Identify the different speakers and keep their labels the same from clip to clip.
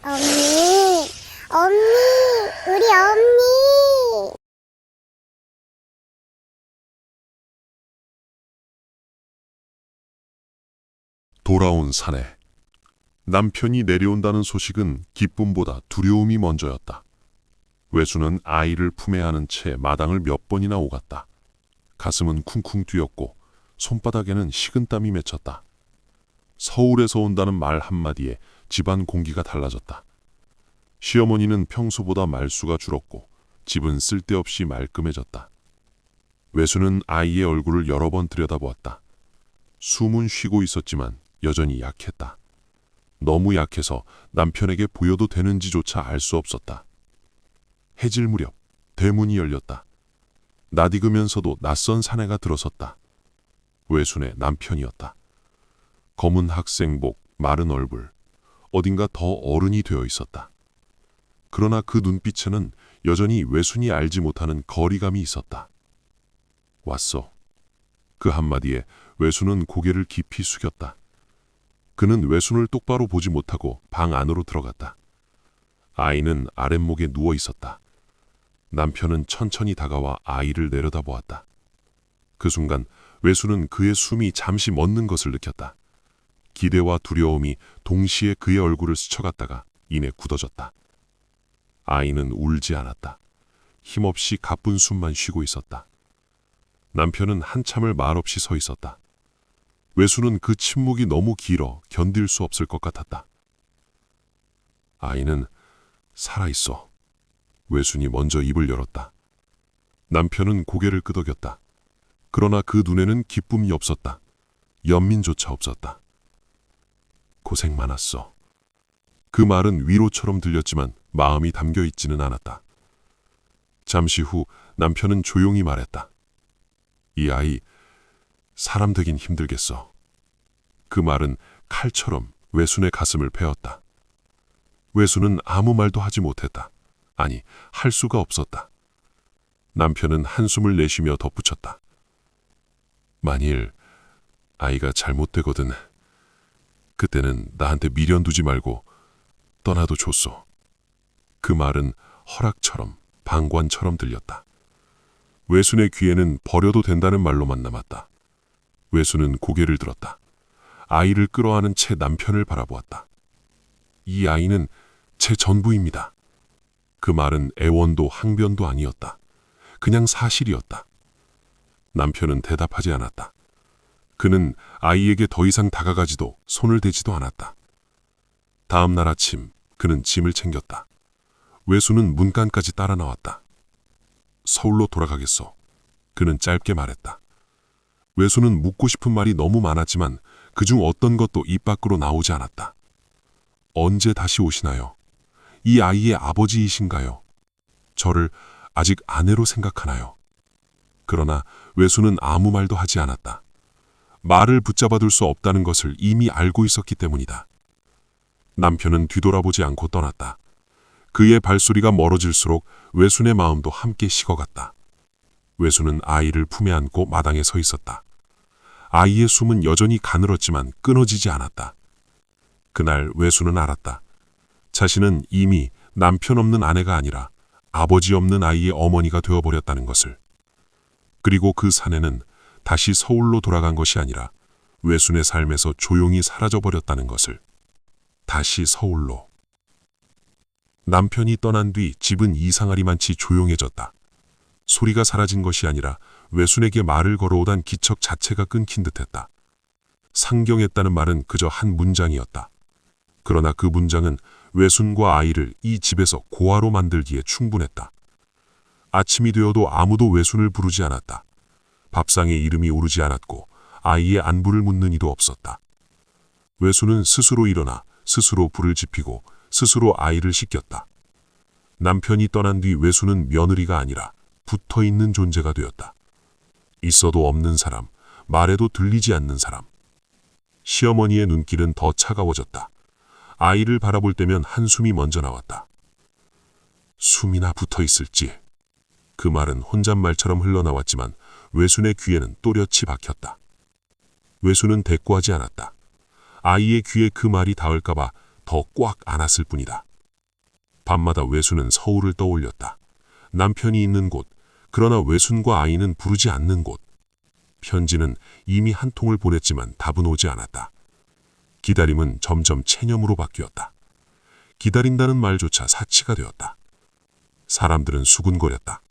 Speaker 1: 엄니, 우리 엄니.
Speaker 2: 돌아온 사내. 남편이 내려온다는 소식은 기쁨보다 두려움이 먼저였다. 외수는 아이를 품에 안은 채 마당을 몇 번이나 오갔다. 가슴은 쿵쿵 뛰었고 손바닥에는 식은땀이 맺혔다. 서울에서 온다는 말 한마디에 집안 공기가 달라졌다. 시어머니는 평소보다 말수가 줄었고 집은 쓸데없이 말끔해졌다. 외수는 아이의 얼굴을 여러 번 들여다보았다. 숨은 쉬고 있었지만 여전히 약했다. 너무 약해서 남편에게 보여도 되는지조차 알 수 없었다. 해질 무렵 대문이 열렸다. 낯익으면서도 낯선 사내가 들어섰다. 외순의 남편이었다. 검은 학생복, 마른 얼굴, 어딘가 더 어른이 되어 있었다. 그러나 그 눈빛에는 여전히 외순이 알지 못하는 거리감이 있었다. 왔어. 그 한마디에 외순은 고개를 깊이 숙였다. 그는 외순을 똑바로 보지 못하고 방 안으로 들어갔다. 아이는 아랫목에 누워 있었다. 남편은 천천히 다가와 아이를 내려다보았다. 그 순간 외순은 그의 숨이 잠시 멎는 것을 느꼈다. 기대와 두려움이 동시에 그의 얼굴을 스쳐갔다가 이내 굳어졌다. 아이는 울지 않았다. 힘없이 가쁜 숨만 쉬고 있었다. 남편은 한참을 말없이 서 있었다. 외수는 그 침묵이 너무 길어 견딜 수 없을 것 같았다. 아이는 살아있어. 외순이 먼저 입을 열었다. 남편은 고개를 끄덕였다. 그러나 그 눈에는 기쁨이 없었다. 연민조차 없었다. 고생 많았어. 그 말은 위로처럼 들렸지만 마음이 담겨 있지는 않았다. 잠시 후 남편은 조용히 말했다. 이 아이 사람 되긴 힘들겠어. 그 말은 칼처럼 외순의 가슴을 베었다. 외순은 아무 말도 하지 못했다. 아니, 할 수가 없었다. 남편은 한숨을 내쉬며 덧붙였다. 만일 아이가 잘못되거든 그때는 나한테 미련 두지 말고 떠나도 좋소. 그 말은 허락처럼 방관처럼 들렸다. 외순의 귀에는 버려도 된다는 말로만 남았다. 외순은 고개를 들었다. 아이를 끌어안은 채 남편을 바라보았다. 이 아이는 제 전부입니다. 그 말은 애원도 항변도 아니었다. 그냥 사실이었다. 남편은 대답하지 않았다. 그는 아이에게 더 이상 다가가지도 손을 대지도 않았다. 다음 날 아침 그는 짐을 챙겼다. 외수는 문간까지 따라 나왔다. 서울로 돌아가겠소. 그는 짧게 말했다. 외수는 묻고 싶은 말이 너무 많았지만 그중 어떤 것도 입 밖으로 나오지 않았다. 언제 다시 오시나요? 이 아이의 아버지이신가요? 저를 아직 아내로 생각하나요? 그러나 외수는 아무 말도 하지 않았다. 말을 붙잡아둘 수 없다는 것을 이미 알고 있었기 때문이다. 남편은 뒤돌아보지 않고 떠났다. 그의 발소리가 멀어질수록 외순의 마음도 함께 식어갔다. 외순은 아이를 품에 안고 마당에 서 있었다. 아이의 숨은 여전히 가늘었지만 끊어지지 않았다. 그날 외순은 알았다. 자신은 이미 남편 없는 아내가 아니라 아버지 없는 아이의 어머니가 되어버렸다는 것을. 그리고 그 사내는 다시 서울로 돌아간 것이 아니라 외순의 삶에서 조용히 사라져버렸다는 것을. 다시 서울로. 남편이 떠난 뒤 집은 이상하리만치 조용해졌다. 소리가 사라진 것이 아니라 외순에게 말을 걸어오던 기척 자체가 끊긴 듯했다. 상경했다는 말은 그저 한 문장이었다. 그러나 그 문장은 외순과 아이를 이 집에서 고아로 만들기에 충분했다. 아침이 되어도 아무도 외순을 부르지 않았다. 밥상에 이름이 오르지 않았고 아이의 안부를 묻는 이도 없었다. 외순은 스스로 일어나 스스로 불을 지피고 스스로 아이를 씻겼다. 남편이 떠난 뒤 외순은 며느리가 아니라 붙어있는 존재가 되었다. 있어도 없는 사람, 말해도 들리지 않는 사람. 시어머니의 눈길은 더 차가워졌다. 아이를 바라볼 때면 한숨이 먼저 나왔다. 숨이나 붙어있을지. 그 말은 혼잣말처럼 흘러나왔지만 외순의 귀에는 또렷이 박혔다. 외순은 대꾸하지 않았다. 아이의 귀에 그 말이 닿을까봐 더 꽉 안았을 뿐이다. 밤마다 외수는 서울을 떠올렸다. 남편이 있는 곳, 그러나 외순과 아이는 부르지 않는 곳. 편지는 이미 한 통을 보냈지만 답은 오지 않았다. 기다림은 점점 체념으로 바뀌었다. 기다린다는 말조차 사치가 되었다. 사람들은 수군거렸다.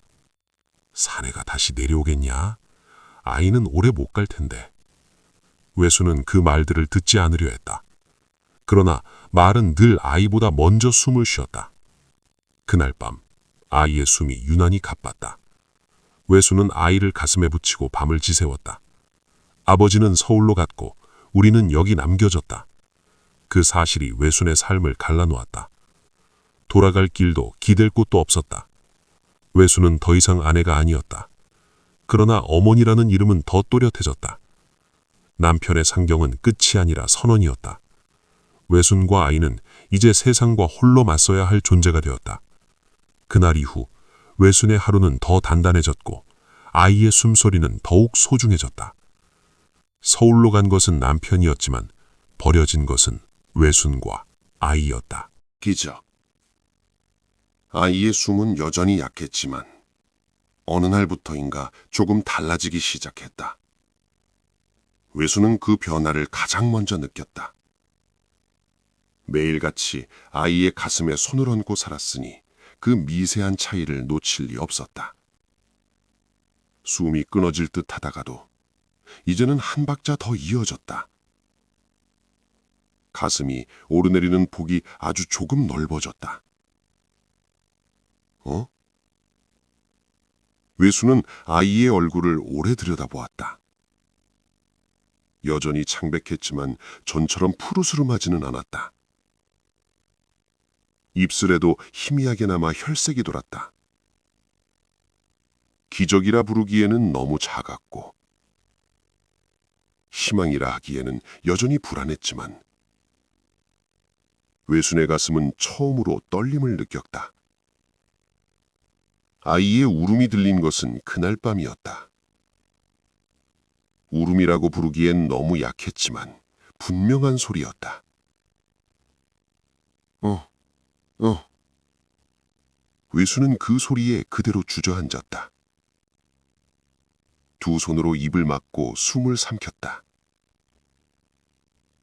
Speaker 2: 사내가 다시 내려오겠냐? 아이는 오래 못 갈 텐데. 외수는 그 말들을 듣지 않으려 했다. 그러나 말은 늘 아이보다 먼저 숨을 쉬었다. 그날 밤 아이의 숨이 유난히 가빴다. 외수는 아이를 가슴에 붙이고 밤을 지새웠다. 아버지는 서울로 갔고 우리는 여기 남겨졌다. 그 사실이 외순의 삶을 갈라놓았다. 돌아갈 길도 기댈 곳도 없었다. 외수는 더 이상 아내가 아니었다. 그러나 어머니라는 이름은 더 또렷해졌다. 남편의 상경은 끝이 아니라 선언이었다. 외순과 아이는 이제 세상과 홀로 맞서야 할 존재가 되었다. 그날 이후 외순의 하루는 더 단단해졌고 아이의 숨소리는 더욱 소중해졌다. 서울로 간 것은 남편이었지만 버려진 것은 외순과 아이였다.
Speaker 3: 기적. 아이의 숨은 여전히 약했지만 어느 날부터인가 조금 달라지기 시작했다. 외수는 그 변화를 가장 먼저 느꼈다. 매일같이 아이의 가슴에 손을 얹고 살았으니 그 미세한 차이를 놓칠 리 없었다. 숨이 끊어질 듯 하다가도 이제는 한 박자 더 이어졌다. 가슴이 오르내리는 폭이 아주 조금 넓어졌다. 외수는 아이의 얼굴을 오래 들여다보았다. 여전히 창백했지만 전처럼 푸르스름하지는 않았다. 입술에도 희미하게나마 혈색이 돌았다. 기적이라 부르기에는 너무 작았고 희망이라 하기에는 여전히 불안했지만 외순의 가슴은 처음으로 떨림을 느꼈다. 아이의 울음이 들린 것은 그날 밤이었다. 울음이라고 부르기엔 너무 약했지만 분명한 소리였다. 외수는 그 소리에 그대로 주저앉았다. 두 손으로 입을 막고 숨을 삼켰다.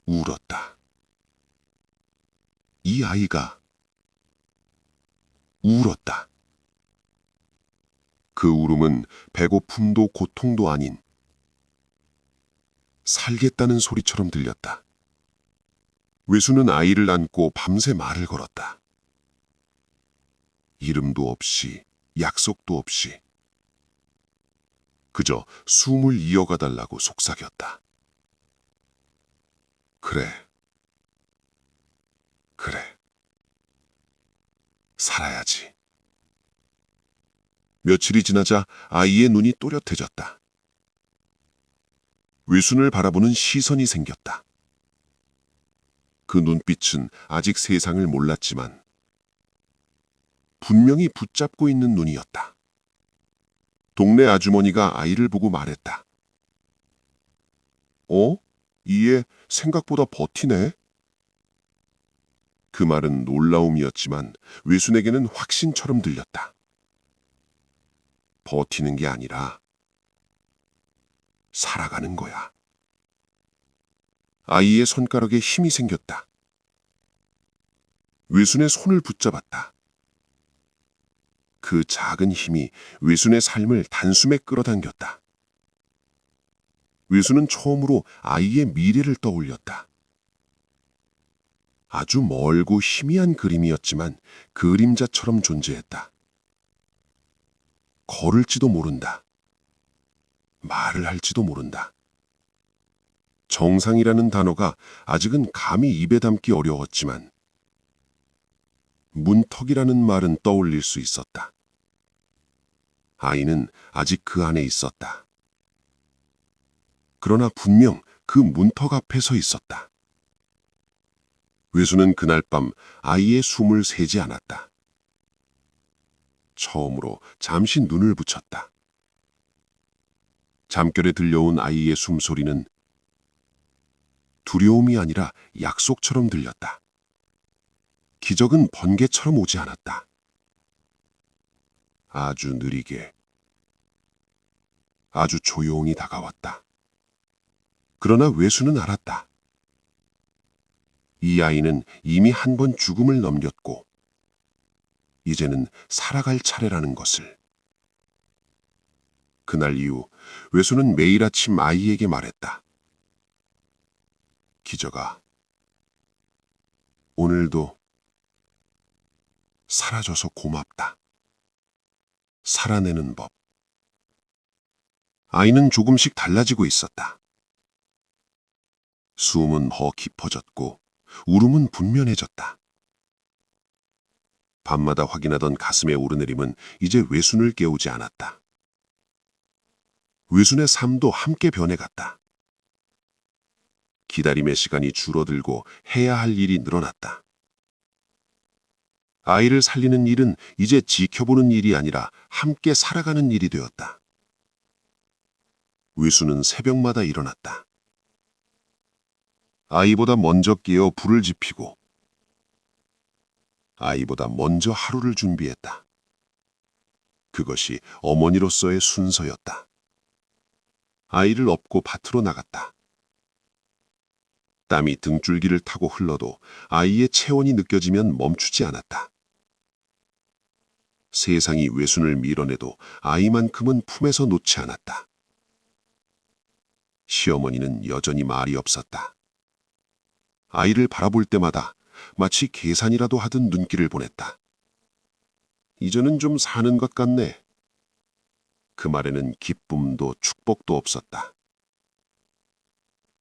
Speaker 3: 울었다. 이 아이가 울었다. 그 울음은 배고픔도 고통도 아닌 살겠다는 소리처럼 들렸다. 외수는 아이를 안고 밤새 말을 걸었다. 이름도 없이 약속도 없이 그저 숨을 이어가 달라고 속삭였다. 그래. 살아야지. 며칠이 지나자 아이의 눈이 또렷해졌다. 외순을 바라보는 시선이 생겼다. 그 눈빛은 아직 세상을 몰랐지만 분명히 붙잡고 있는 눈이었다. 동네 아주머니가 아이를 보고 말했다. 이 애 생각보다 버티네. 그 말은 놀라움이었지만 외순에게는 확신처럼 들렸다. 버티는 게 아니라 살아가는 거야. 아이의 손가락에 힘이 생겼다. 외순의 손을 붙잡았다. 그 작은 힘이 외순의 삶을 단숨에 끌어당겼다. 외순은 처음으로 아이의 미래를 떠올렸다. 아주 멀고 희미한 그림이었지만 그림자처럼 존재했다. 걸을지도 모른다. 말을 할지도 모른다. 정상이라는 단어가 아직은 감히 입에 담기 어려웠지만 문턱이라는 말은 떠올릴 수 있었다. 아이는 아직 그 안에 있었다. 그러나 분명 그 문턱 앞에 서 있었다. 외수는 그날 밤 아이의 숨을 세지 않았다. 처음으로 잠시 눈을 붙였다. 잠결에 들려온 아이의 숨소리는 두려움이 아니라 약속처럼 들렸다. 기적은 번개처럼 오지 않았다. 아주 느리게, 아주 조용히 다가왔다. 그러나 외수는 알았다. 이 아이는 이미 한 번 죽음을 넘겼고 이제는 살아갈 차례라는 것을. 그날 이후 외수는 매일 아침 아이에게 말했다. 기적아, 오늘도 사라져서 고맙다. 살아내는 법. 아이는 조금씩 달라지고 있었다. 숨은 더 깊어졌고 울음은 분면해졌다. 밤마다 확인하던 가슴의 오르내림은 이제 외순을 깨우지 않았다. 외순의 삶도 함께 변해갔다. 기다림의 시간이 줄어들고 해야 할 일이 늘어났다. 아이를 살리는 일은 이제 지켜보는 일이 아니라 함께 살아가는 일이 되었다. 외수는 새벽마다 일어났다. 아이보다 먼저 깨어 불을 지피고 아이보다 먼저 하루를 준비했다. 그것이 어머니로서의 순서였다. 아이를 업고 밭으로 나갔다. 땀이 등줄기를 타고 흘러도 아이의 체온이 느껴지면 멈추지 않았다. 세상이 외순을 밀어내도 아이만큼은 품에서 놓지 않았다. 시어머니는 여전히 말이 없었다. 아이를 바라볼 때마다 마치 계산이라도 하듯 눈길을 보냈다. 이제는 좀 사는 것 같네. 그 말에는 기쁨도 축복도 없었다.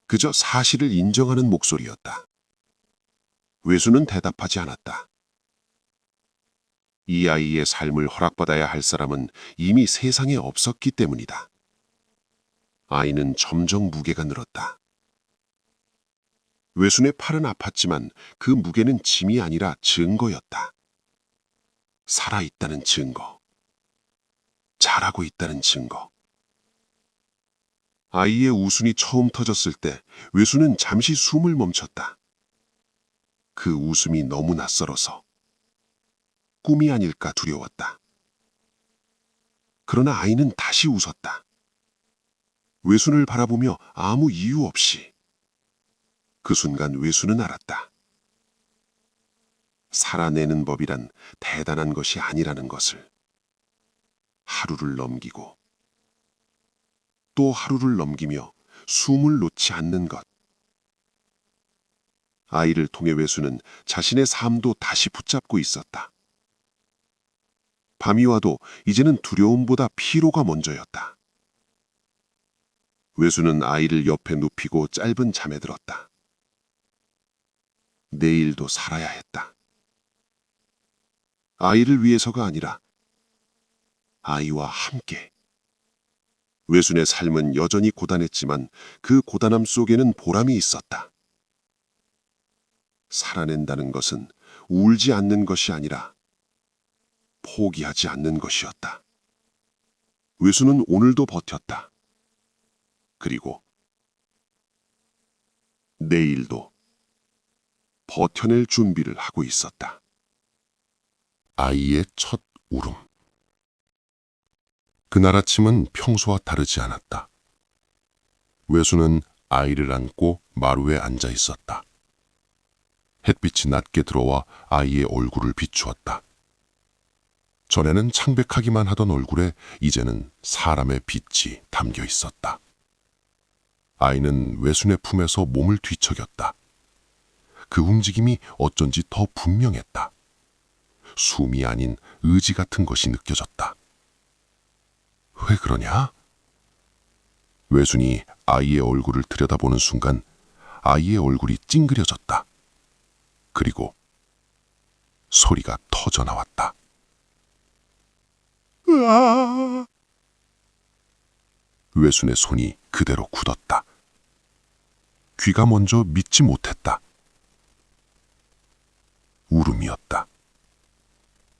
Speaker 3: 그저 사실을 인정하는 목소리였다. 외수는 대답하지 않았다. 이 아이의 삶을 허락받아야 할 사람은 이미 세상에 없었기 때문이다. 아이는 점점 무게가 늘었다. 외순의 팔은 아팠지만 그 무게는 짐이 아니라 증거였다. 살아있다는 증거. 잘하고 있다는 증거. 아이의 웃음이 처음 터졌을 때 외수는 잠시 숨을 멈췄다. 그 웃음이 너무 낯설어서 꿈이 아닐까 두려웠다. 그러나 아이는 다시 웃었다. 외순을 바라보며 아무 이유 없이. 그 순간 외수는 알았다. 살아내는 법이란 대단한 것이 아니라는 것을. 하루를 넘기고 또 하루를 넘기며 숨을 놓지 않는 것. 아이를 통해 외수는 자신의 삶도 다시 붙잡고 있었다. 밤이 와도 이제는 두려움보다 피로가 먼저였다. 외수는 아이를 옆에 눕히고 짧은 잠에 들었다. 내일도 살아야 했다. 아이를 위해서가 아니라 아이와 함께. 외순의 삶은 여전히 고단했지만 그 고단함 속에는 보람이 있었다. 살아낸다는 것은 울지 않는 것이 아니라 포기하지 않는 것이었다. 외수는 오늘도 버텼다. 그리고 내일도 버텨낼 준비를 하고 있었다. 아이의 첫 울음. 그날 아침은 평소와 다르지 않았다. 외수는 아이를 안고 마루에 앉아 있었다. 햇빛이 낮게 들어와 아이의 얼굴을 비추었다. 전에는 창백하기만 하던 얼굴에 이제는 사람의 빛이 담겨 있었다. 아이는 외순의 품에서 몸을 뒤척였다. 그 움직임이 어쩐지 더 분명했다. 숨이 아닌 의지 같은 것이 느껴졌다. 왜 그러냐? 외순이 아이의 얼굴을 들여다보는 순간 아이의 얼굴이 찡그려졌다. 그리고 소리가 터져 나왔다. 으아! 외순의 손이 그대로 굳었다. 귀가 먼저 믿지 못했다. 울음이었다.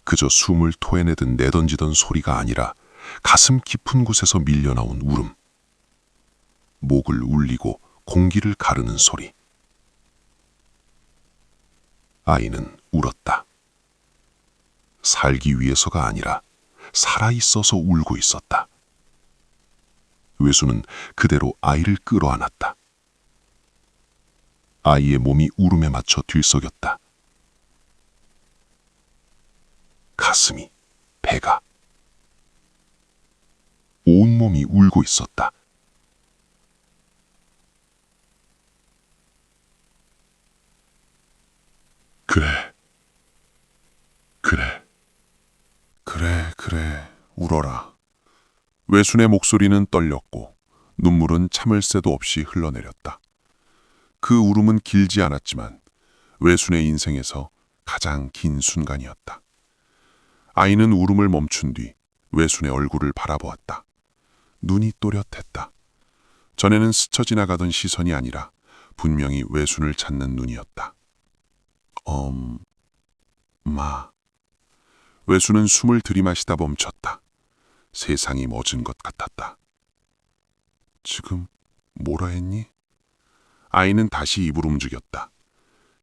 Speaker 3: 그저 숨을 토해내듯 내던지던 소리가 아니라 가슴 깊은 곳에서 밀려나온 울음. 목을 울리고 공기를 가르는 소리. 아이는
Speaker 2: 울었다. 살기 위해서가 아니라 살아있어서 울고 있었다. 외수는 그대로 아이를 끌어안았다. 아이의 몸이 울음에 맞춰 들썩였다. 가슴이, 배가, 온몸이 울고 있었다. 그래, 그래, 그래, 울어라. 외순의 목소리는 떨렸고 눈물은 참을 새도 없이 흘러내렸다. 그 울음은 길지 않았지만 외순의 인생에서 가장 긴 순간이었다. 아이는 울음을 멈춘 뒤 외순의 얼굴을 바라보았다. 눈이 또렷했다. 전에는 스쳐 지나가던 시선이 아니라 분명히 외순을 찾는 눈이었다. 마. 외수는 숨을 들이마시다 멈췄다. 세상이 멎은 것 같았다. 지금 뭐라 했니? 아이는 다시 입을 움직였다.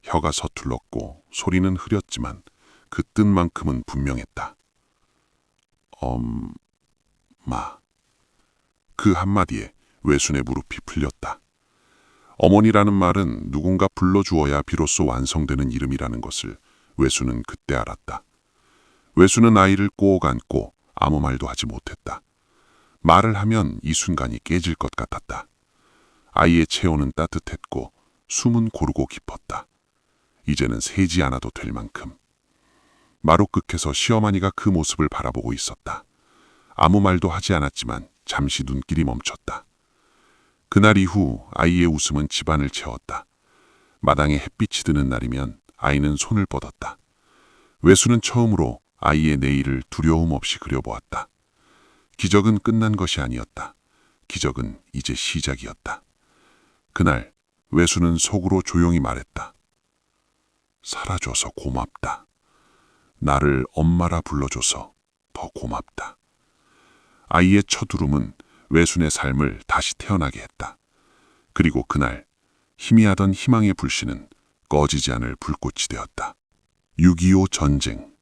Speaker 2: 혀가 서툴렀고 소리는 흐렸지만 그 뜻만큼은 분명했다. 마. 그 한마디에 외순의 무릎이 풀렸다. 어머니라는 말은 누군가 불러주어야 비로소 완성되는 이름이라는 것을 외수는 그때 알았다. 외수는 아이를 꼭 안고 아무 말도 하지 못했다. 말을 하면 이 순간이 깨질 것 같았다. 아이의 체온은 따뜻했고 숨은 고르고 깊었다. 이제는 세지 않아도 될 만큼. 마루 끝에서 시어머니가 그 모습을 바라보고 있었다. 아무 말도 하지 않았지만 잠시 눈길이 멈췄다. 그날 이후 아이의 웃음은 집안을 채웠다. 마당에 햇빛이 드는 날이면 아이는 손을 뻗었다. 외수는 처음으로 아이의 내일을 두려움 없이 그려보았다. 기적은 끝난 것이 아니었다. 기적은 이제 시작이었다. 그날 외수는 속으로 조용히 말했다. 살아줘서 고맙다. 나를 엄마라 불러줘서 더 고맙다. 아이의 첫 울음은 외순의 삶을 다시 태어나게 했다. 그리고 그날 희미하던 희망의 불씨는 꺼지지 않을 불꽃이 되었다. 6.25 전쟁.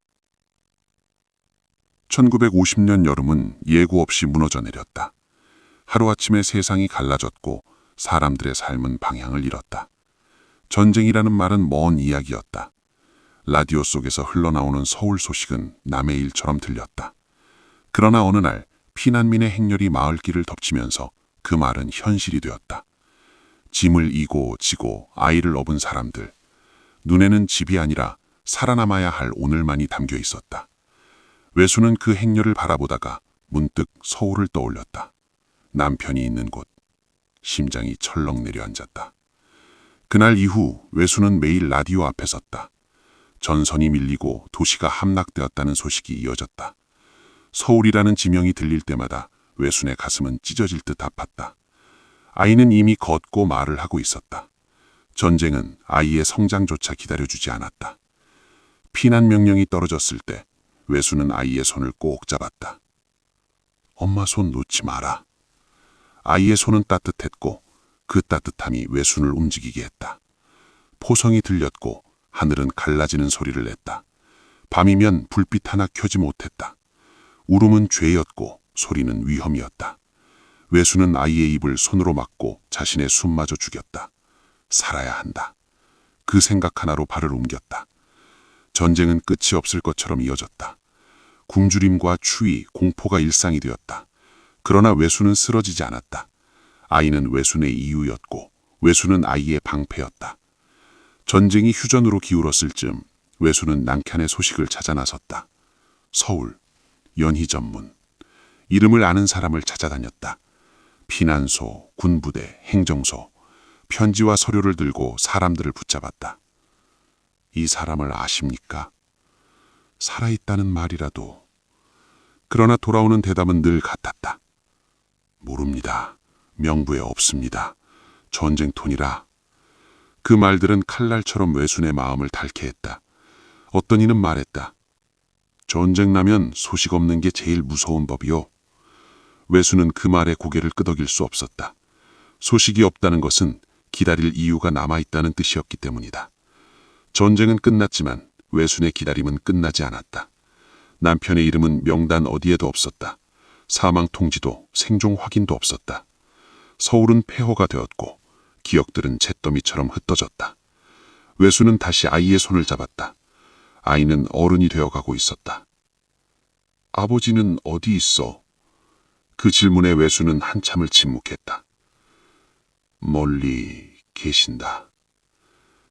Speaker 2: 1950년 여름은 예고 없이 무너져 내렸다. 하루아침에 세상이 갈라졌고 사람들의 삶은 방향을 잃었다. 전쟁이라는 말은 먼 이야기였다. 라디오 속에서 흘러나오는 서울 소식은 남의 일처럼 들렸다. 그러나 어느 날 피난민의 행렬이 마을길을 덮치면서 그 말은 현실이 되었다. 짐을 이고 지고 아이를 업은 사람들. 눈에는 집이 아니라 살아남아야 할 오늘만이 담겨 있었다. 외수는 그 행렬을 바라보다가 문득 서울을 떠올렸다. 남편이 있는 곳. 심장이 철렁 내려앉았다. 그날 이후 외수는 매일 라디오 앞에 섰다. 전선이 밀리고 도시가 함락되었다는 소식이 이어졌다. 서울이라는 지명이 들릴 때마다 외순의 가슴은 찢어질 듯 아팠다. 아이는 이미 걷고 말을 하고 있었다. 전쟁은 아이의 성장조차 기다려주지 않았다. 피난 명령이 떨어졌을 때 외수는 아이의 손을 꼭 잡았다. 엄마 손 놓지 마라. 아이의 손은 따뜻했고 그 따뜻함이 외순을 움직이게 했다. 포성이 들렸고 하늘은 갈라지는 소리를 냈다. 밤이면 불빛 하나 켜지 못했다. 울음은 죄였고 소리는 위험이었다. 외수는 아이의 입을 손으로 막고 자신의 숨마저 죽였다. 살아야 한다. 그 생각 하나로 발을 옮겼다. 전쟁은 끝이 없을 것처럼 이어졌다. 굶주림과 추위, 공포가 일상이 되었다. 그러나 외수는 쓰러지지 않았다. 아이는 외순의 이유였고 외수는 아이의 방패였다. 전쟁이 휴전으로 기울었을 즈음 외수는 남편의 소식을 찾아 나섰다. 서울, 연희전문. 이름을 아는 사람을 찾아다녔다. 피난소, 군부대, 행정소, 편지와 서류를 들고 사람들을 붙잡았다. 이 사람을 아십니까? 살아있다는 말이라도. 그러나 돌아오는 대답은 늘 같았다. 모릅니다. 명부에 없습니다. 전쟁통이라. 그 말들은 칼날처럼 외순의 마음을 닳게 했다. 어떤 이는 말했다. 전쟁 나면 소식 없는 게 제일 무서운 법이요. 외수는 그 말에 고개를 끄덕일 수 없었다. 소식이 없다는 것은 기다릴 이유가 남아있다는 뜻이었기 때문이다. 전쟁은 끝났지만
Speaker 3: 외순의 기다림은 끝나지 않았다. 남편의 이름은 명단 어디에도 없었다. 사망 통지도 생존 확인도 없었다. 서울은 폐허가 되었고 기억들은 잿더미처럼 흩어졌다. 외수는 다시 아이의 손을 잡았다. 아이는 어른이 되어가고 있었다. 아버지는 어디 있어? 그 질문에 외수는 한참을 침묵했다. 멀리 계신다.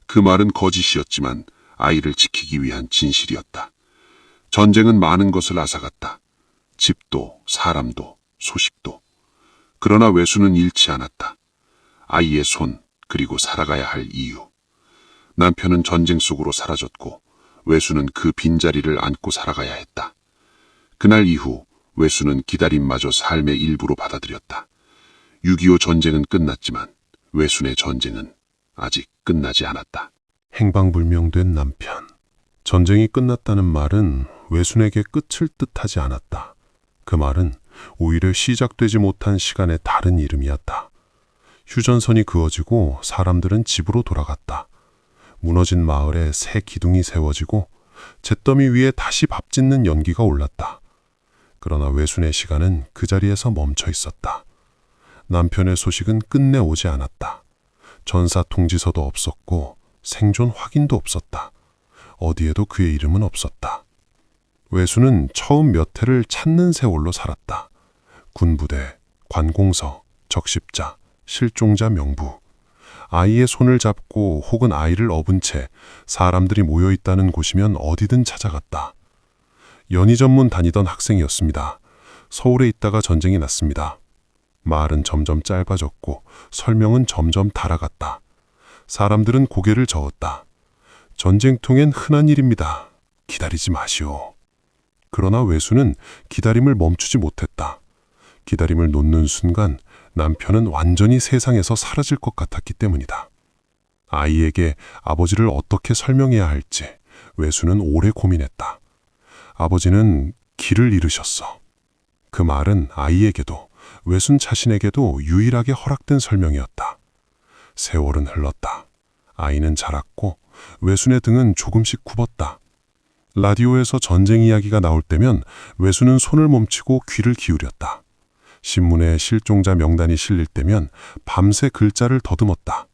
Speaker 3: 그 말은 거짓이었지만 아이를 지키기 위한 진실이었다. 전쟁은 많은 것을 앗아갔다. 집도, 사람도, 소식도. 그러나 외수는 잃지 않았다. 아이의 손, 그리고 살아가야 할 이유. 남편은 전쟁 속으로 사라졌고 외수는 그 빈자리를 안고 살아가야 했다. 그날 이후 외수는 기다림마저 삶의 일부로 받아들였다. 6.25 전쟁은 끝났지만 외순의 전쟁은 아직 끝나지 않았다.
Speaker 2: 행방불명된 남편. 전쟁이 끝났다는 말은 외순에게 끝을 뜻하지 않았다. 그 말은 오히려 시작되지 못한 시간의 다른 이름이었다. 휴전선이 그어지고 사람들은 집으로 돌아갔다. 무너진 마을에 새 기둥이 세워지고 잿더미 위에 다시 밥 짓는 연기가 올랐다. 그러나 외순의 시간은 그 자리에서 멈춰 있었다. 남편의 소식은 끝내 오지 않았다. 전사 통지서도 없었고 생존 확인도 없었다. 어디에도 그의 이름은 없었다. 외수는 처음 몇 해를 찾는 세월로 살았다. 군부대, 관공서, 적십자, 실종자 명부. 아이의 손을 잡고 혹은 아이를 업은 채 사람들이 모여있다는 곳이면 어디든 찾아갔다. 연희 전문 다니던 학생이었습니다. 서울에 있다가 전쟁이 났습니다. 말은 점점 짧아졌고 설명은 점점 달아갔다. 사람들은 고개를 저었다. 전쟁통엔 흔한 일입니다. 기다리지 마시오. 그러나 외수는 기다림을 멈추지 못했다. 기다림을 놓는 순간 남편은 완전히 세상에서 사라질 것 같았기 때문이다. 아이에게 아버지를 어떻게 설명해야 할지 외수는 오래 고민했다. 아버지는 길을 잃으셨어. 그 말은 아이에게도 외순 자신에게도 유일하게 허락된 설명이었다. 세월은 흘렀다. 아이는 자랐고 외순의 등은 조금씩 굽었다. 라디오에서 전쟁 이야기가 나올 때면 외순은 손을 멈추고 귀를 기울였다. 신문에 실종자 명단이 실릴 때면 밤새 글자를 더듬었다.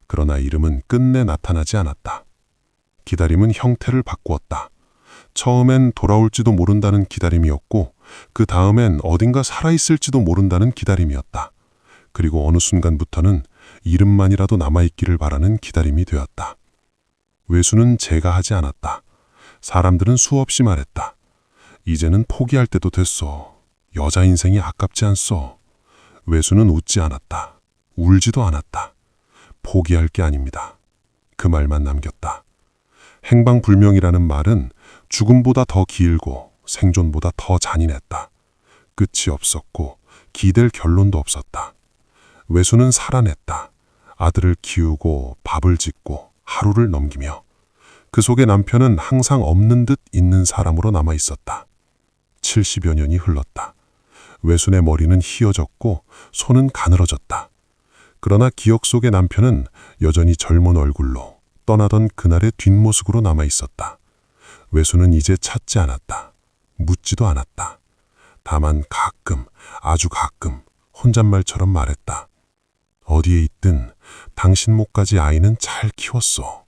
Speaker 2: 그러나 이름은 끝내 나타나지 않았다. 기다림은 형태를 바꾸었다. 처음엔 돌아올지도 모른다는 기다림이었고 그 다음엔 어딘가 살아있을지도 모른다는 기다림이었다. 그리고 어느 순간부터는 이름만이라도 남아있기를 바라는 기다림이 되었다. 외수는 제가 하지 않았다. 사람들은 수없이 말했다. 이제는 포기할 때도 됐어. 여자 인생이 아깝지 않소. 외수는 웃지 않았다. 울지도 않았다. 포기할 게 아닙니다. 그 말만 남겼다. 행방불명이라는 말은 죽음보다 더 길고 생존보다 더 잔인했다. 끝이 없었고 기댈 결론도 없었다. 외수는 살아냈다. 아들을 키우고 밥을 짓고 하루를 넘기며 그 속에 남편은 항상 없는 듯 있는 사람으로 남아 있었다. 70여 년이 흘렀다. 외순의 머리는 희어졌고 손은 가늘어졌다. 그러나 기억 속의 남편은 여전히 젊은 얼굴로 떠나던 그날의 뒷모습으로 남아 있었다. 외수는 이제 찾지 않았다. 묻지도 않았다. 다만 가끔, 아주 가끔 혼잣말처럼 말했다. 어디에 있든 당신 목까지 아이는 잘 키웠소.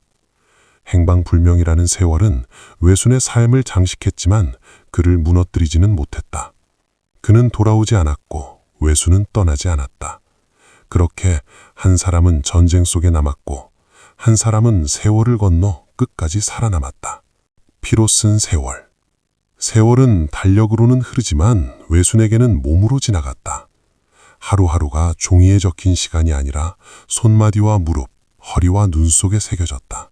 Speaker 2: 행방불명이라는 세월은 외순의 삶을 장식했지만 그를 무너뜨리지는 못했다. 그는 돌아오지 않았고 외수는 떠나지 않았다. 그렇게 한 사람은 전쟁 속에 남았고 한 사람은 세월을 건너 끝까지 살아남았다. 피로 쓴 세월. 세월은 달력으로는 흐르지만 외순에게는 몸으로 지나갔다. 하루하루가 종이에 적힌 시간이 아니라 손마디와 무릎, 허리와 눈 속에 새겨졌다.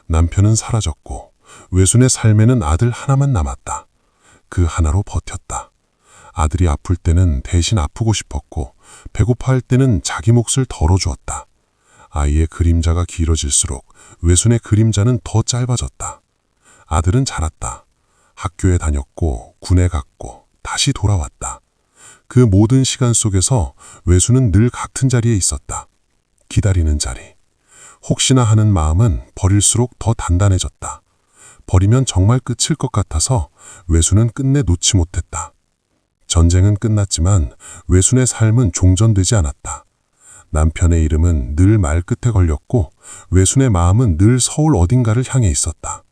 Speaker 2: 남편은 사라졌고 외순의 삶에는 아들 하나만 남았다. 그 하나로 버텼다. 아들이 아플 때는 대신 아프고 싶었고 배고파할 때는 자기 몫을 덜어주었다. 아이의 그림자가 길어질수록 외순의 그림자는 더 짧아졌다. 아들은 자랐다. 학교에 다녔고 군에 갔고 다시 돌아왔다. 그 모든 시간 속에서 외수는 늘 같은 자리에 있었다. 기다리는 자리. 혹시나 하는 마음은 버릴수록 더 단단해졌다.
Speaker 4: 버리면 정말 끝일 것 같아서 외순은 끝내 놓지 못했다. 전쟁은 끝났지만 외순의 삶은 종전되지 않았다. 남편의 이름은 늘 말끝에 걸렸고 외순의 마음은 늘 서울 어딘가를 향해 있었다.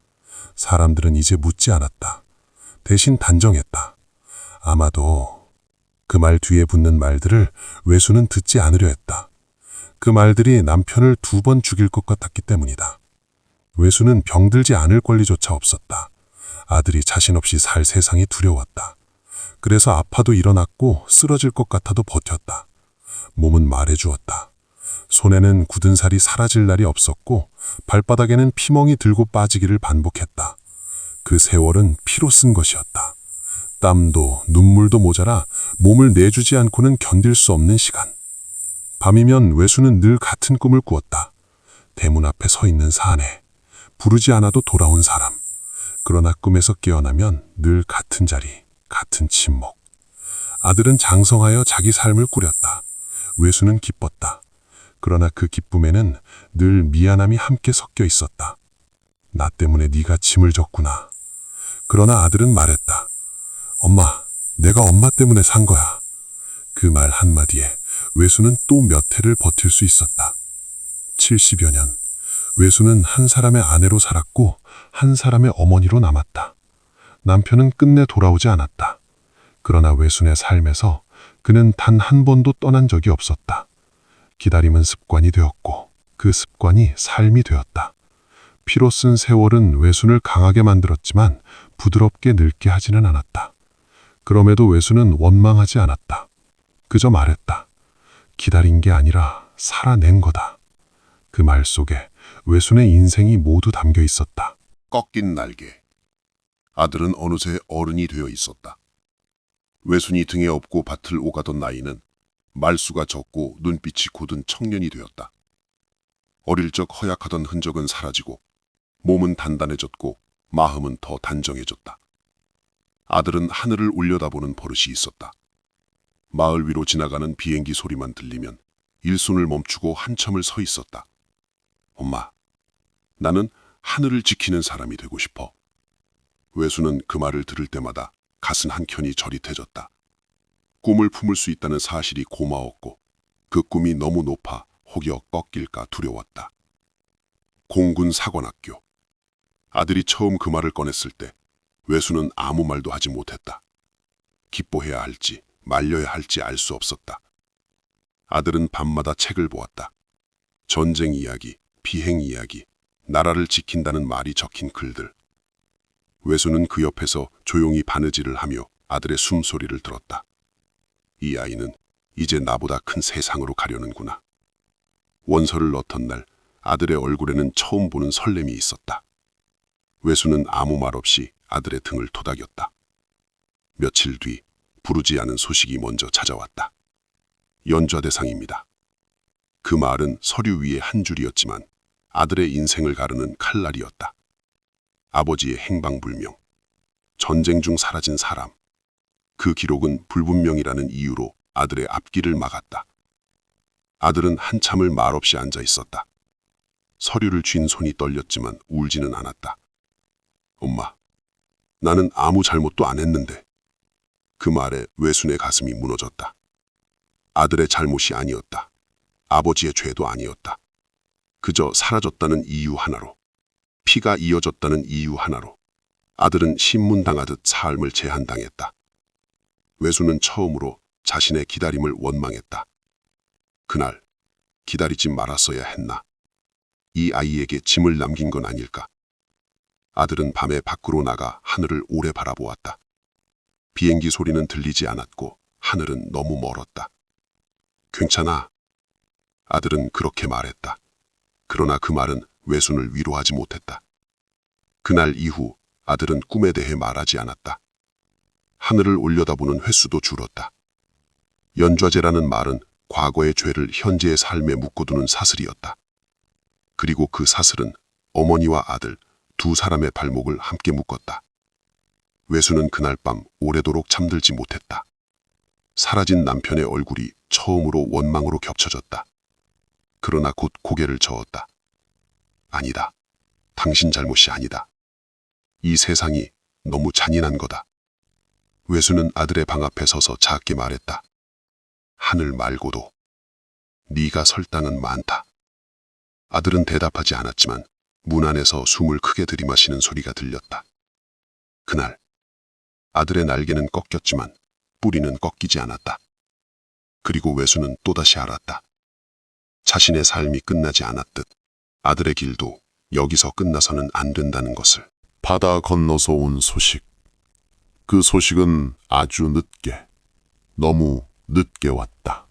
Speaker 4: 사람들은 이제 묻지 않았다. 대신 단정했다. 아마도 그 말 뒤에 붙는 말들을 외순은 듣지 않으려 했다. 그 말들이 남편을 2번 죽일 것 같았기 때문이다. 외순은 병들지 않을 권리조차 없었다. 아들이 자신 없이 살 세상이 두려웠다. 그래서 아파도 일어났고 쓰러질 것 같아도 버텼다. 몸은 말해주었다. 손에는 굳은 살이 사라질 날이 없었고 발바닥에는 피멍이 들고 빠지기를 반복했다. 그 세월은 피로 쓴 것이었다. 땀도 눈물도 모자라 몸을 내주지 않고는 견딜 수 없는 시간. 밤이면 외수는 늘 같은 꿈을 꾸었다. 대문 앞에 서 있는 사내, 부르지 않아도 돌아온 사람. 그러나 꿈에서 깨어나면 늘 같은 자리, 같은 침묵. 아들은 장성하여 자기 삶을 꾸렸다. 외수는 기뻤다. 그러나 그 기쁨에는 늘 미안함이 함께 섞여 있었다. 나 때문에 네가 짐을 졌구나. 그러나 아들은 말했다. 엄마, 내가 엄마 때문에 산 거야. 그 말 한마디에 외수는 또 몇 해를 버틸 수 있었다. 70여 년, 외수는 한 사람의 아내로 살았고 한 사람의 어머니로 남았다. 남편은 끝내 돌아오지 않았다. 그러나 외순의 삶에서 그는 단 한 번도 떠난 적이 없었다. 기다림은 습관이 되었고 그 습관이 삶이 되었다. 피로 쓴 세월은 외순을 강하게 만들었지만 부드럽게 늙게 하지는 않았다. 그럼에도 외순은 원망하지 않았다. 그저 말했다. 기다린 게 아니라 살아낸 거다. 그 말 속에 외순의 인생이 모두 담겨 있었다.
Speaker 3: 꺾인 날개. 아들은 어느새 어른이 되어 있었다. 외순이 등에 업고 밭을 오가던 나이는 말수가 적고 눈빛이 고든 청년이 되었다. 어릴 적 허약하던 흔적은 사라지고 몸은 단단해졌고 마음은 더 단정해졌다. 아들은 하늘을 올려다보는 버릇이 있었다. 마을 위로 지나가는 비행기 소리만 들리면 일손을 멈추고 한참을 서 있었다. 엄마, 나는 하늘을 지키는 사람이 되고 싶어. 외수는 그 말을 들을 때마다 가슴 한켠이 저릿해졌다. 꿈을 품을 수 있다는 사실이 고마웠고 그 꿈이 너무 높아 혹여 꺾일까 두려웠다. 공군 사관학교. 아들이 처음 그 말을 꺼냈을 때 외수는 아무 말도 하지 못했다. 기뻐해야 할지 말려야 할지 알 수 없었다. 아들은 밤마다 책을 보았다. 전쟁 이야기, 비행 이야기, 나라를 지킨다는 말이 적힌 글들. 외수는 그 옆에서 조용히 바느질을 하며 아들의 숨소리를 들었다. 이 아이는 이제 나보다 큰 세상으로 가려는구나. 원서를 넣던 날 아들의 얼굴에는 처음 보는 설렘이 있었다. 외수는 아무 말 없이 아들의 등을 토닥였다. 며칠 뒤 부르지 않은 소식이 먼저 찾아왔다. 연좌대상입니다. 그 말은 서류 위에 한 줄이었지만 아들의 인생을 가르는 칼날이었다. 아버지의 행방불명, 전쟁 중 사라진 사람. 그 기록은 불분명이라는 이유로 아들의 앞길을 막았다. 아들은 한참을 말없이 앉아 있었다. 서류를 쥔 손이 떨렸지만 울지는 않았다. 엄마, 나는 아무 잘못도 안 했는데. 그 말에 외순의 가슴이 무너졌다. 아들의 잘못이 아니었다. 아버지의 죄도 아니었다. 그저 사라졌다는 이유 하나로, 피가 이어졌다는 이유 하나로 아들은 신문당하듯 삶을 제한당했다. 외수는 처음으로 자신의 기다림을 원망했다. 그날 기다리지 말았어야 했나? 이 아이에게 짐을 남긴 건 아닐까? 아들은 밤에 밖으로 나가 하늘을 오래 바라보았다. 비행기 소리는 들리지 않았고 하늘은 너무 멀었다. 괜찮아. 아들은 그렇게 말했다. 그러나 그 말은 외순을 위로하지 못했다. 그날 이후 아들은 꿈에 대해 말하지 않았다. 하늘을 올려다보는 횟수도 줄었다. 연좌제라는 말은 과거의 죄를 현재의 삶에 묶어두는 사슬이었다. 그리고 그 사슬은 어머니와 아들 두 사람의 발목을 함께 묶었다. 외수는 그날 밤 오래도록 잠들지 못했다. 사라진 남편의 얼굴이 처음으로 원망으로 겹쳐졌다. 그러나 곧 고개를 저었다. 아니다. 당신 잘못이 아니다. 이 세상이 너무 잔인한 거다. 외수는 아들의 방 앞에 서서 작게 말했다. 하늘 말고도 네가 설 땅은 많다. 아들은 대답하지 않았지만 문 안에서 숨을 크게 들이마시는 소리가 들렸다. 그날 아들의 날개는 꺾였지만 뿌리는 꺾이지 않았다. 그리고 외수는 또다시 알았다. 자신의 삶이 끝나지 않았듯 아들의 길도 여기서 끝나서는 안 된다는 것을.
Speaker 2: 바다 건너서 온 소식. 그 소식은 아주 늦게, 너무 늦게 왔다.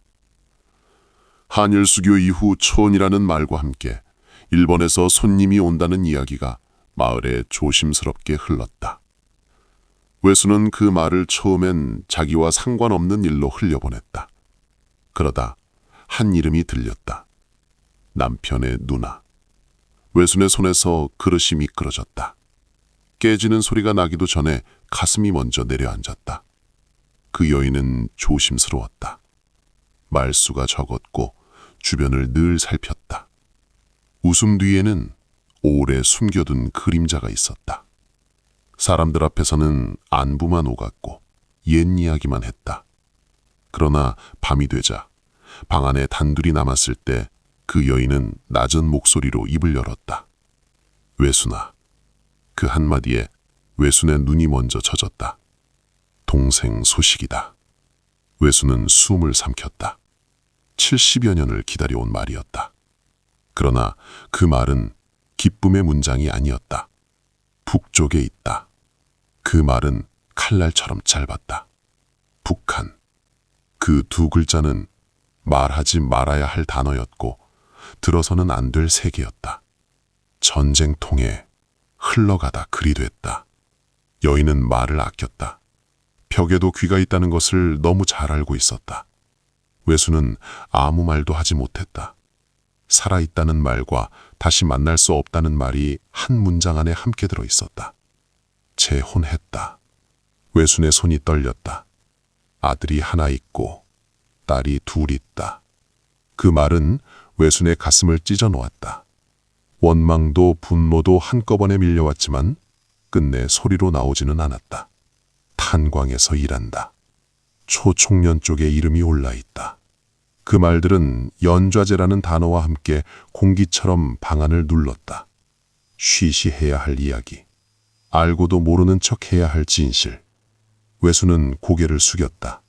Speaker 2: 한일 수교 이후 초원이라는 말과 함께 일본에서 손님이 온다는 이야기가 마을에 조심스럽게 흘렀다. 외수는 그 말을 처음엔 자기와 상관없는 일로 흘려보냈다. 그러다 한 이름이 들렸다. 남편의 누나. 외순의 손에서 그릇이 미끄러졌다. 깨지는 소리가 나기도 전에 가슴이 먼저 내려앉았다. 그 여인은 조심스러웠다. 말수가 적었고 주변을 늘 살폈다. 웃음 뒤에는 오래 숨겨둔 그림자가 있었다. 사람들 앞에서는 안부만 오갔고 옛 이야기만 했다. 그러나 밤이 되자 방 안에 단둘이 남았을 때 그 여인은 낮은 목소리로 입을 열었다. 외순아. 그 한마디에 외순의 눈이 먼저 젖었다. 동생 소식이다. 외순은 숨을 삼켰다. 70여 년을 기다려온 말이었다. 그러나 그 말은 기쁨의 문장이 아니었다. 북쪽에 있다. 그 말은 칼날처럼 짧았다. 북한. 그 두 글자는 말하지 말아야 할 단어였고 들어서는 안 될 세계였다. 전쟁통에 흘러가다 글이 됐다. 여인은 말을 아꼈다. 벽에도 귀가 있다는 것을 너무 잘 알고 있었다. 외수는 아무 말도 하지 못했다. 살아있다는 말과 다시 만날 수 없다는 말이 한 문장 안에 함께 들어 있었다. 재혼했다. 외순의 손이 떨렸다. 아들이 하나 있고 딸이 둘 있다. 그 말은 외순의 가슴을 찢어 놓았다. 원망도 분노도 한꺼번에 밀려왔지만 끝내 소리로 나오지는 않았다. 탄광에서 일한다. 초총련 쪽에 이름이 올라있다. 그 말들은 연좌제라는 단어와 함께 공기처럼 방안을 눌렀다. 쉬쉬해야 할 이야기. 알고도 모르는 척 해야 할 진실. 외수는 고개를 숙였다.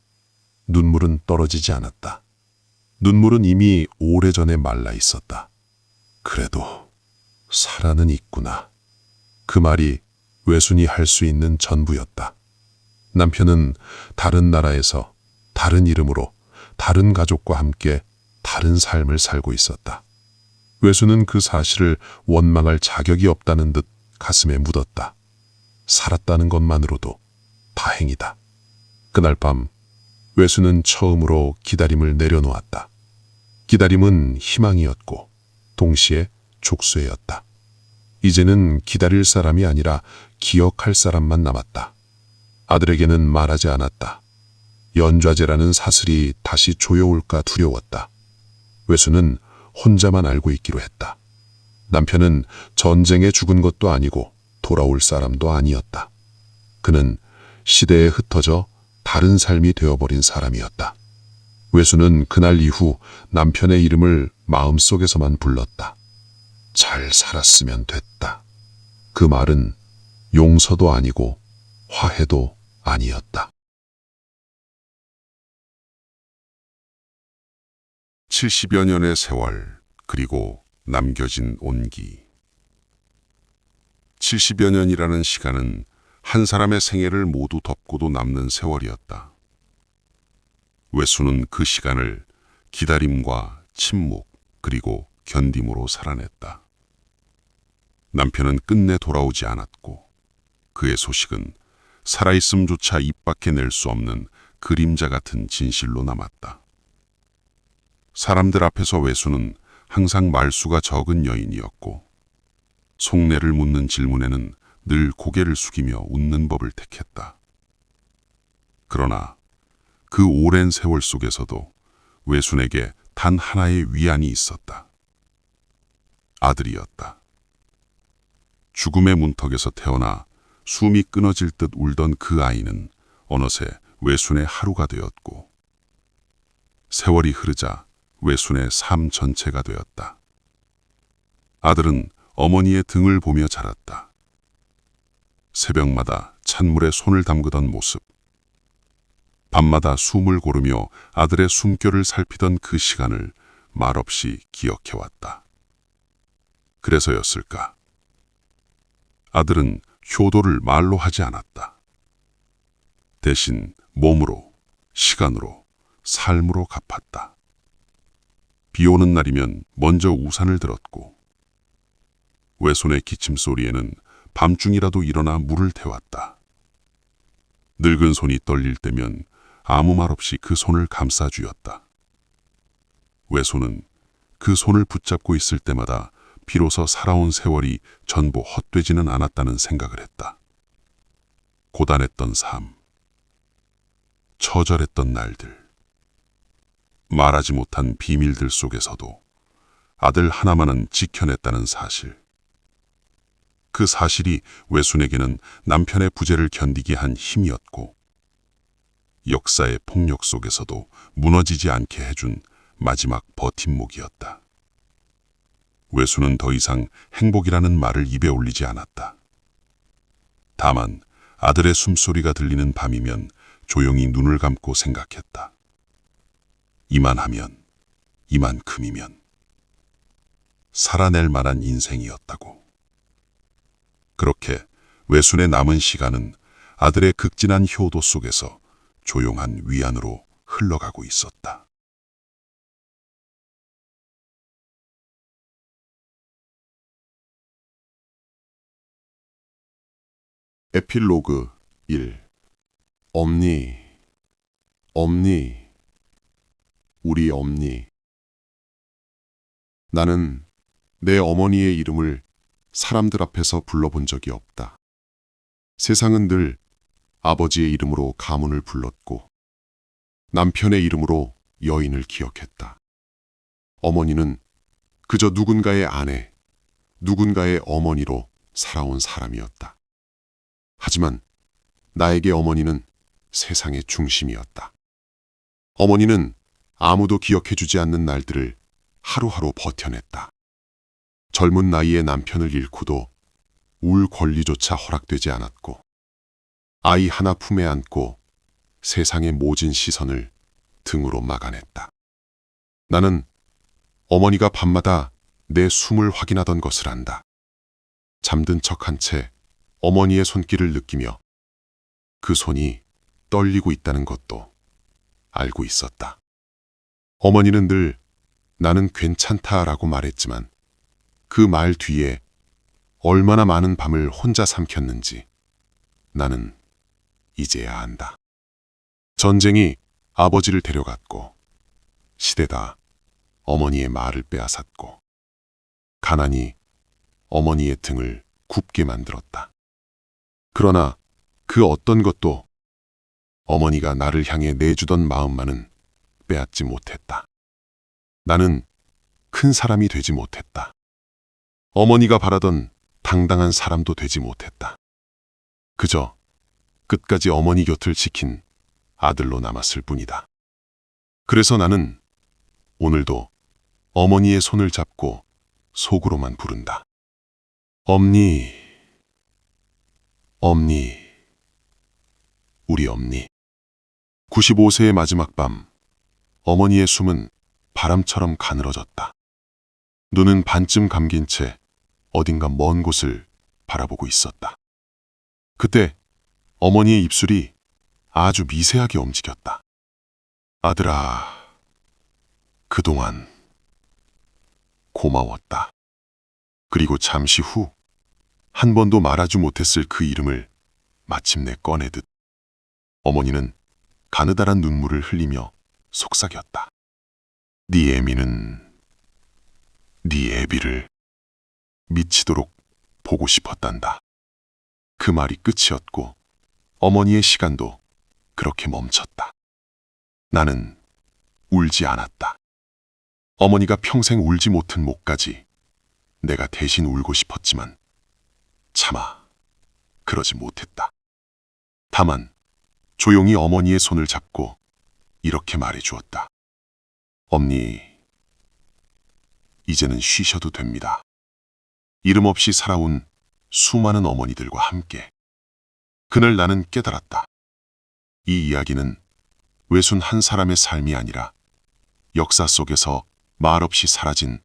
Speaker 2: 눈물은 떨어지지 않았다. 눈물은 이미 오래전에 말라 있었다. 그래도 살아는 있구나. 그 말이 외순이 할 수 있는 전부였다. 남편은 다른 나라에서 다른 이름으로 다른 가족과 함께 다른 삶을 살고 있었다. 외수는 그 사실을 원망할 자격이 없다는 듯 가슴에 묻었다. 살았다는 것만으로도 다행이다. 그날 밤 외수는 처음으로 기다림을 내려놓았다. 기다림은 희망이었고 동시에 족쇄였다. 이제는 기다릴 사람이 아니라 기억할 사람만 남았다. 아들에게는 말하지 않았다. 연좌제라는 사슬이 다시 조여올까 두려웠다. 외수는 혼자만 알고 있기로 했다. 남편은 전쟁에 죽은 것도 아니고 돌아올 사람도 아니었다. 그는 시대에 흩어져 다른 삶이 되어버린 사람이었다. 외수는 그날 이후 남편의 이름을 마음속에서만 불렀다. 잘 살았으면 됐다. 그 말은 용서도 아니고 화해도 아니었다.
Speaker 3: 70여 년의 세월, 그리고 남겨진 온기. 70여 년이라는 시간은 한 사람의 생애를 모두 덮고도 남는 세월이었다. 외수는 그 시간을 기다림과 침묵 그리고 견딤으로 살아냈다. 남편은 끝내 돌아오지 않았고 그의 소식은 살아있음조차 입 밖에 낼 수 없는 그림자 같은 진실로 남았다. 사람들 앞에서 외수는 항상 말수가 적은 여인이었고 속내를 묻는 질문에는 늘 고개를 숙이며 웃는 법을 택했다. 그러나 그 오랜 세월 속에서도 외순에게 단 하나의 위안이 있었다. 아들이었다. 죽음의 문턱에서 태어나
Speaker 2: 숨이 끊어질 듯 울던 그 아이는 어느새 외순의 하루가 되었고, 세월이 흐르자 외순의 삶 전체가 되었다. 아들은 어머니의 등을 보며 자랐다. 새벽마다 찬물에 손을 담그던 모습, 밤마다 숨을 고르며 아들의 숨결을 살피던 그 시간을 말없이 기억해왔다. 그래서였을까? 아들은 효도를 말로 하지 않았다. 대신 몸으로, 시간으로, 삶으로 갚았다. 비 오는 날이면 먼저 우산을 들었고, 외손의 기침소리에는 밤중이라도 일어나 물을 태웠다. 늙은 손이 떨릴 때면 아무 말 없이 그 손을 감싸주었다. 외손은 그 손을 붙잡고 있을 때마다 비로소 살아온 세월이 전부 헛되지는 않았다는 생각을 했다. 고단했던 삶, 처절했던 날들, 말하지 못한 비밀들 속에서도 아들 하나만은 지켜냈다는 사실. 그 사실이 외순에게는 남편의 부재를 견디게 한 힘이었고, 역사의 폭력 속에서도 무너지지 않게 해준 마지막 버팀목이었다. 외순은 더 이상 행복이라는 말을 입에 올리지 않았다. 다만 아들의 숨소리가 들리는 밤이면 조용히 눈을 감고 생각했다. 이만하면, 이만큼이면 살아낼 만한 인생이었다고. 그렇게 외순의 남은 시간은 아들의 극진한 효도 속에서 조용한 위안으로 흘러가고 있었다.
Speaker 3: 에필로그 1. 엄니, 우리 엄니. 나는 내 어머니의 이름을 사람들 앞에서 불러본 적이 없다. 세상은 늘 아버지의 이름으로 가문을 불렀고, 남편의 이름으로 여인을 기억했다. 어머니는 그저 누군가의 아내, 누군가의 어머니로 살아온 사람이었다. 하지만 나에게 어머니는 세상의 중심이었다. 어머니는 아무도 기억해주지 않는 날들을 하루하루 버텨냈다. 젊은 나이에 남편을 잃고도 울 권리조차 허락되지 않았고, 아이 하나 품에 안고 세상의 모진 시선을 등으로 막아냈다. 나는 어머니가 밤마다 내 숨을 확인하던 것을 안다. 잠든 척한 채 어머니의 손길을 느끼며 그 손이 떨리고 있다는 것도 알고 있었다. 어머니는 늘 나는 괜찮다라고 말했지만 그 말 뒤에 얼마나 많은 밤을 혼자 삼켰는지 나는 이제야 안다. 전쟁이 아버지를 데려갔고, 시대가 어머니의 말을 빼앗았고, 가난이 어머니의 등을 굽게 만들었다. 그러나 그 어떤 것도 어머니가 나를 향해 내주던 마음만은 빼앗지 못했다. 나는 큰 사람이 되지 못했다. 어머니가 바라던 당당한 사람도 되지 못했다. 그저 끝까지 어머니 곁을 지킨 아들로 남았을 뿐이다. 그래서 나는 오늘도 어머니의 손을 잡고 속으로만 부른다. 엄니, 우리 엄니. 95세의 마지막 밤, 어머니의 숨은 바람처럼 가늘어졌다. 눈은 반쯤 감긴 채 어딘가 먼 곳을 바라보고 있었다. 그때 어머니의 입술이 아주 미세하게 움직였다. 아들아, 그동안 고마웠다. 그리고 잠시 후 한 번도 말하지 못했을 그 이름을 마침내 꺼내듯 어머니는 가느다란 눈물을 흘리며 속삭였다. 네 애미는 네 애비를 미치도록 보고 싶었단다. 그 말이 끝이었고 어머니의 시간도 그렇게 멈췄다. 나는 울지 않았다. 어머니가 평생 울지 못한 목까지 내가 대신 울고 싶었지만 차마
Speaker 2: 그러지 못했다. 다만 조용히 어머니의 손을 잡고 이렇게 말해 주었다. 엄니, 이제는 쉬셔도 됩니다. 이름 없이 살아온 수많은 어머니들과 함께. 그날 나는 깨달았다. 이 이야기는 외순 한 사람의 삶이 아니라 역사 속에서 말없이 사라진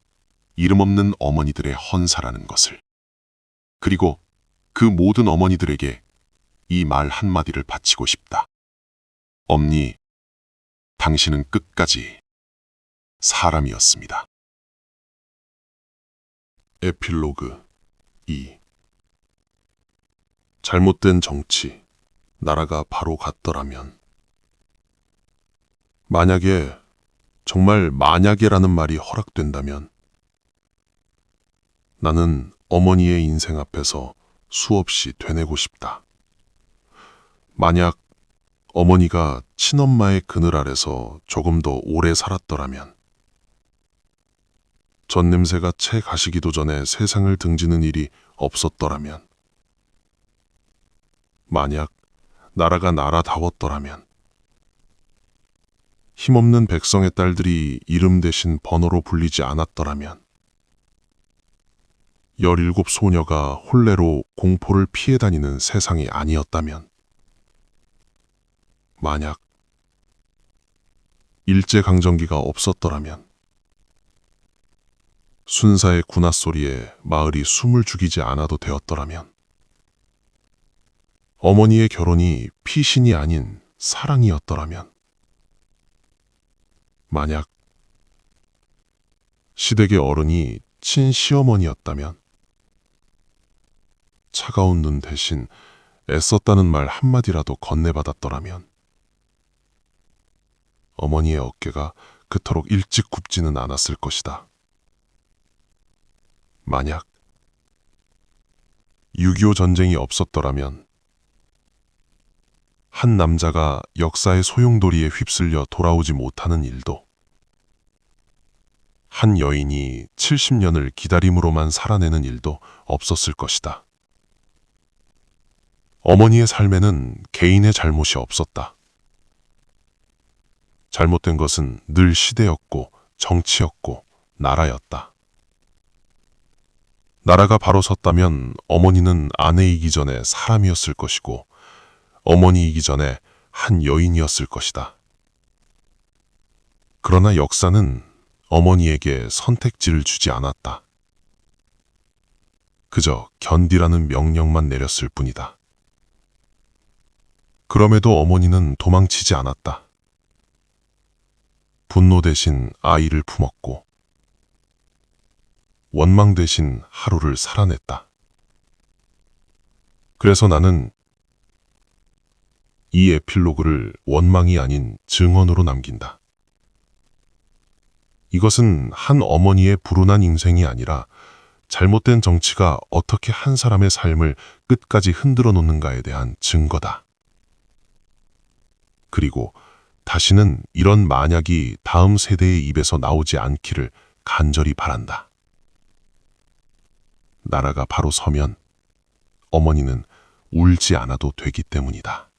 Speaker 2: 이름 없는 어머니들의 헌사라는 것을. 그리고 그 모든 어머니들에게 이 말 한마디를 바치고 싶다. 엄니, 당신은 끝까지 사람이었습니다. 에필로그 2. 잘못된 정치, 나라가 바로 갔더라면. 만약에, 정말 만약에라는 말이 허락된다면 나는 어머니의 인생 앞에서 수없이 되뇌고 싶다. 만약 어머니가 친엄마의 그늘 아래서 조금 더 오래 살았더라면, 전 냄새가 채 가시기도 전에 세상을 등지는 일이 없었더라면, 만약 나라가 나라다웠더라면, 힘없는 백성의 딸들이 이름 대신 번호로 불리지 않았더라면, 17 소녀가 혼례로 공포를 피해 다니는 세상이 아니었다면, 만약 일제강점기가 없었더라면, 순사의 군화 소리에 마을이 숨을 죽이지 않아도 되었더라면, 어머니의 결혼이 피신이 아닌 사랑이었더라면, 만약 시댁의 어른이 친시어머니였다면, 차가운 눈 대신 애썼다는 말 한마디라도 건네받았더라면, 어머니의 어깨가 그토록 일찍 굽지는 않았을 것이다. 만약 6.25 전쟁이 없었더라면, 한 남자가 역사의 소용돌이에 휩쓸려 돌아오지 못하는 일도, 한 여인이 70년을 기다림으로만 살아내는 일도 없었을 것이다. 어머니의 삶에는 개인의 잘못이 없었다. 잘못된 것은 늘 시대였고 정치였고 나라였다. 나라가 바로 섰다면 어머니는 아내이기 전에 사람이었을 것이고, 어머니이기 전에 한 여인이었을 것이다. 그러나 역사는 어머니에게 선택지를 주지 않았다. 그저 견디라는 명령만 내렸을 뿐이다. 그럼에도 어머니는 도망치지 않았다. 분노 대신 아이를 품었고, 원망 대신 하루를 살아냈다. 그래서 나는 이 에필로그를 원망이 아닌 증언으로 남긴다. 이것은 한 어머니의 불운한 인생이 아니라 잘못된 정치가 어떻게 한 사람의 삶을 끝까지 흔들어 놓는가에 대한 증거다. 그리고 다시는 이런 만약이 다음 세대의 입에서 나오지 않기를 간절히 바란다. 나라가 바로 서면 어머니는 울지 않아도 되기 때문이다.